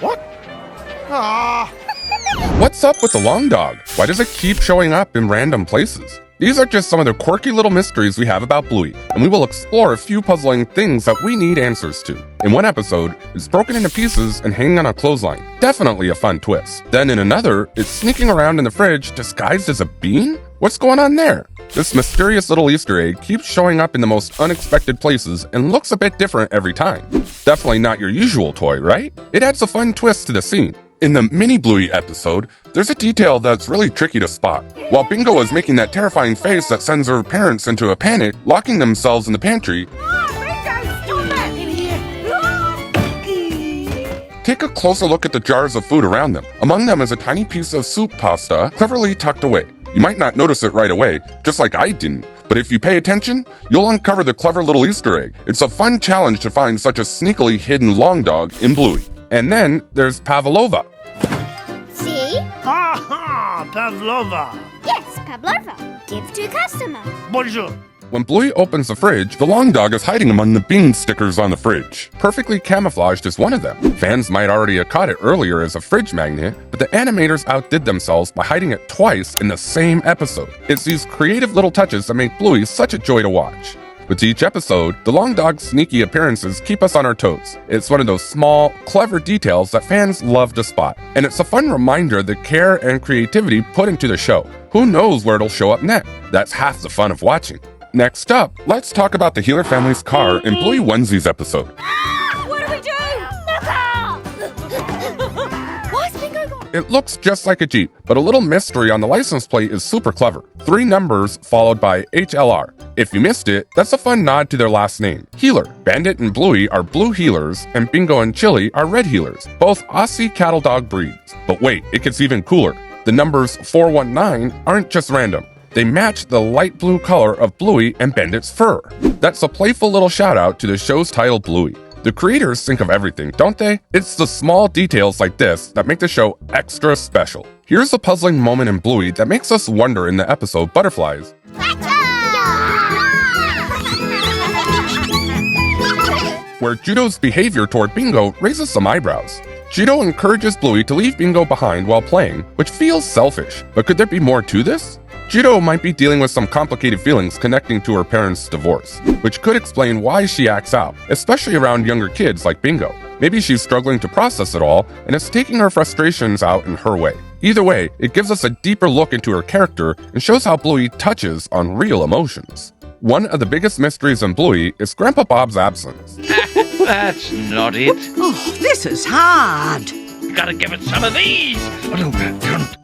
What? Ah! What's up with the long dog? Why does it keep showing up in random places? These are just some of the quirky little mysteries we have about Bluey, and we will explore a few puzzling things that we need answers to. In one episode, it's broken into pieces and hanging on a clothesline. Definitely a fun twist. Then in another, it's sneaking around in the fridge disguised as a bean? What's going on there? This mysterious little Easter egg keeps showing up in the most unexpected places and looks a bit different every time. Definitely not your usual toy, right? It adds a fun twist to the scene. In the mini Bluey episode, there's a detail that's really tricky to spot. While Bingo is making that terrifying face that sends her parents into a panic, locking themselves in the pantry, take a closer look at the jars of food around them. Among them is a tiny piece of soup pasta cleverly tucked away. You might not notice it right away, just like I didn't, but if you pay attention, you'll uncover the clever little Easter egg. It's a fun challenge to find such a sneakily hidden long dog in Bluey. And then there's Pavlova. See? Aha! Pavlova! Yes, Pavlova. Give to customer. Bonjour! When Bluey opens the fridge, the long dog is hiding among the bean stickers on the fridge. Perfectly camouflaged as one of them. Fans might already have caught it earlier as a fridge magnet, but the animators outdid themselves by hiding it twice in the same episode. It's these creative little touches that make Bluey such a joy to watch. With each episode, the long dog's sneaky appearances keep us on our toes. It's one of those small, clever details that fans love to spot. And it's a fun reminder of the care and creativity put into the show. Who knows where it'll show up next? That's half the fun of watching. Next up, let's talk about the Healer family's car in Bluey Onesies episode. What do we do? The car! Why's Bingo gone? It looks just like a Jeep, but a little mystery on the license plate is super clever. 3 numbers followed by HLR. If you missed it, that's a fun nod to their last name, Healer. Bandit and Bluey are blue healers, and Bingo and Chili are red healers, both Aussie cattle dog breeds. But wait, it gets even cooler. The numbers 419 aren't just random. They match the light blue color of Bluey and Bandit's fur. That's a playful little shout out to the show's title, Bluey. The creators think of everything, don't they? It's the small details like this that make the show extra special. Here's a puzzling moment in Bluey that makes us wonder in the episode Butterflies, where Judo's behavior toward Bingo raises some eyebrows. Judo encourages Bluey to leave Bingo behind while playing, which feels selfish. But could there be more to this? Judo might be dealing with some complicated feelings connecting to her parents' divorce, which could explain why she acts out, especially around younger kids like Bingo. Maybe she's struggling to process it all, and it's taking her frustrations out in her way. Either way, it gives us a deeper look into her character and shows how Bluey touches on real emotions. One of the biggest mysteries in Bluey is Grandpa Bob's absence. That's not it. Oh, this is hard. Gotta give it some of these.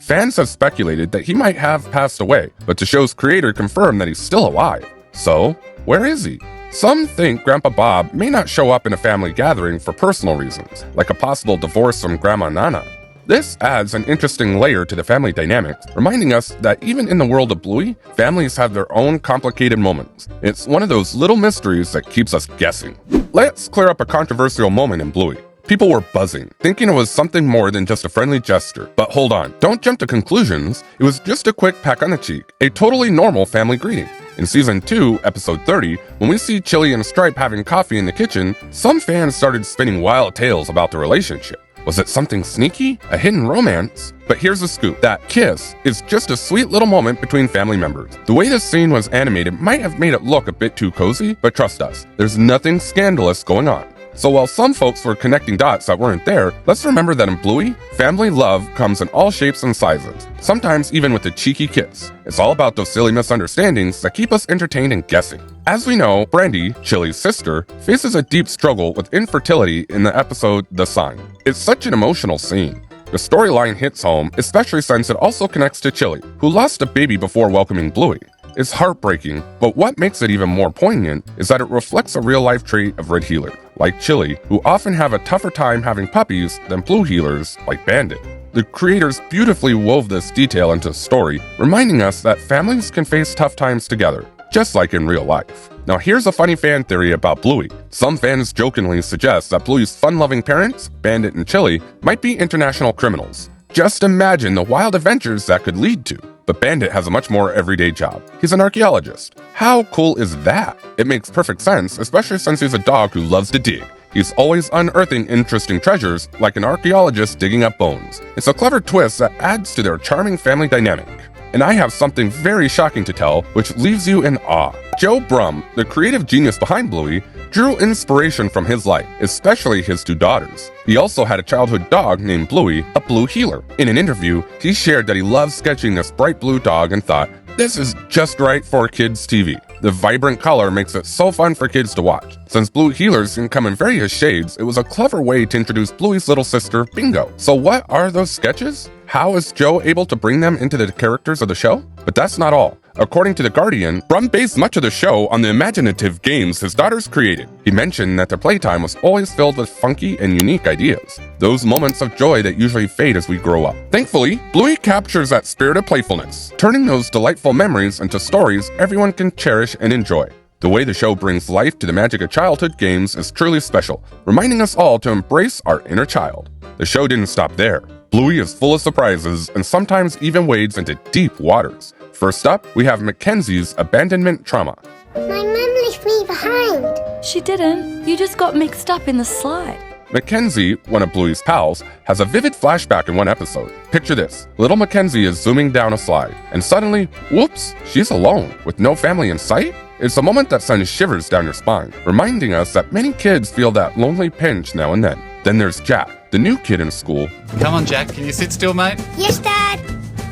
Fans have speculated that he might have passed away, but the show's creator confirmed that he's still alive. So, where is he? Some think Grandpa Bob may not show up in a family gathering for personal reasons, like a possible divorce from Grandma Nana. This adds an interesting layer to the family dynamics, reminding us that even in the world of Bluey, families have their own complicated moments. It's one of those little mysteries that keeps us guessing. Let's clear up a controversial moment in Bluey. People were buzzing, thinking it was something more than just a friendly gesture. But hold on, don't jump to conclusions. It was just a quick peck on the cheek, a totally normal family greeting. In Season 2, Episode 30, when we see Chili and Stripe having coffee in the kitchen, some fans started spinning wild tales about the relationship. Was it something sneaky? A hidden romance? But here's the scoop. That kiss is just a sweet little moment between family members. The way this scene was animated might have made it look a bit too cozy, but trust us, there's nothing scandalous going on. So while some folks were connecting dots that weren't there, let's remember that in Bluey, family love comes in all shapes and sizes, sometimes even with a cheeky kiss. It's all about those silly misunderstandings that keep us entertained and guessing. As we know, Brandy, Chili's sister, faces a deep struggle with infertility in the episode The Sign. It's such an emotional scene. The storyline hits home, especially since it also connects to Chili, who lost a baby before welcoming Bluey. It's heartbreaking, but what makes it even more poignant is that it reflects a real-life trait of red healer, like Chili, who often have a tougher time having puppies than blue healers like Bandit. The creators beautifully wove this detail into the story, reminding us that families can face tough times together, just like in real life. Now here's a funny fan theory about Bluey. Some fans jokingly suggest that Bluey's fun-loving parents, Bandit and Chili, might be international criminals. Just imagine the wild adventures that could lead to. But Bandit has a much more everyday job. He's an archaeologist. How cool is that? It makes perfect sense, especially since he's a dog who loves to dig. He's always unearthing interesting treasures, like an archaeologist digging up bones. It's a clever twist that adds to their charming family dynamic. And I have something very shocking to tell, which leaves you in awe. Joe Brum, the creative genius behind Bluey, drew inspiration from his life, especially his two daughters. He also had a childhood dog named Bluey, a blue heeler. In an interview, he shared that he loved sketching this bright blue dog and thought, "This is just right for kids' TV." The vibrant color makes it so fun for kids to watch. Since blue heelers can come in various shades, it was a clever way to introduce Bluey's little sister, Bingo. So what are those sketches? How is Joe able to bring them into the characters of the show? But that's not all. According to The Guardian, Brum based much of the show on the imaginative games his daughters created. He mentioned that their playtime was always filled with funky and unique ideas, those moments of joy that usually fade as we grow up. Thankfully, Bluey captures that spirit of playfulness, turning those delightful memories into stories everyone can cherish and enjoy. The way the show brings life to the magic of childhood games is truly special, reminding us all to embrace our inner child. The show didn't stop there. Bluey is full of surprises and sometimes even wades into deep waters. First up, we have Mackenzie's abandonment trauma. My mum left me behind. She didn't. You just got mixed up in the slide. Mackenzie, one of Bluey's pals, has a vivid flashback in one episode. Picture this. Little Mackenzie is zooming down a slide, and suddenly, whoops, she's alone, with no family in sight? It's a moment that sends shivers down your spine, reminding us that many kids feel that lonely pinch now and then. Then there's Jack, the new kid in school. Come on, Jack, can you sit still, mate? Yes, Dad.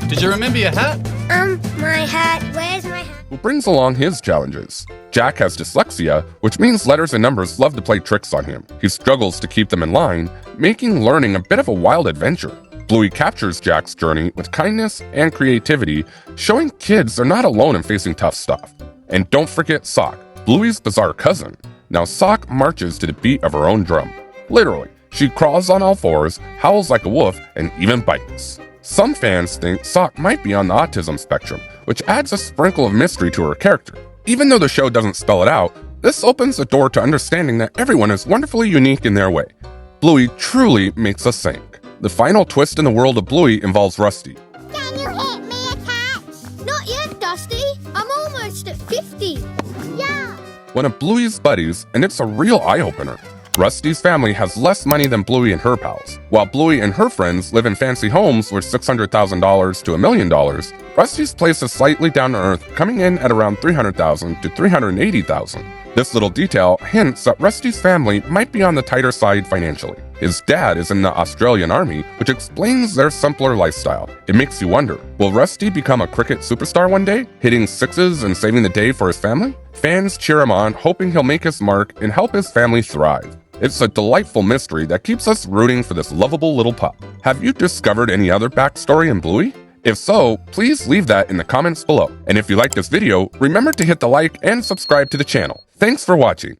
Did you remember your hat? My hat. Where's my hat? Who brings along his challenges. Jack has dyslexia, which means letters and numbers love to play tricks on him. He struggles to keep them in line, making learning a bit of a wild adventure. Bluey captures Jack's journey with kindness and creativity, showing kids they're not alone in facing tough stuff. And don't forget Sock, Bluey's bizarre cousin. Now Sock marches to the beat of her own drum. Literally, she crawls on all fours, howls like a wolf, and even bites. Some fans think Sock might be on the autism spectrum, which adds a sprinkle of mystery to her character. Even though the show doesn't spell it out, this opens the door to understanding that everyone is wonderfully unique in their way. Bluey truly makes us think. The final twist in the world of Bluey involves Rusty. Can you hit me a cat? Not yet, Dusty. I'm almost at 50. Yeah. One of Bluey's buddies, and it's a real eye-opener. Rusty's family has less money than Bluey and her pals. While Bluey and her friends live in fancy homes worth $600,000 to $1 million, Rusty's place is slightly down to earth, coming in at around $300,000 to $380,000. This little detail hints that Rusty's family might be on the tighter side financially. His dad is in the Australian Army, which explains their simpler lifestyle. It makes you wonder, will Rusty become a cricket superstar one day, hitting sixes and saving the day for his family? Fans cheer him on, hoping he'll make his mark and help his family thrive. It's a delightful mystery that keeps us rooting for this lovable little pup. Have you discovered any other backstory in Bluey? If so, please leave that in the comments below. And if you like this video, remember to hit the like and subscribe to the channel. Thanks for watching.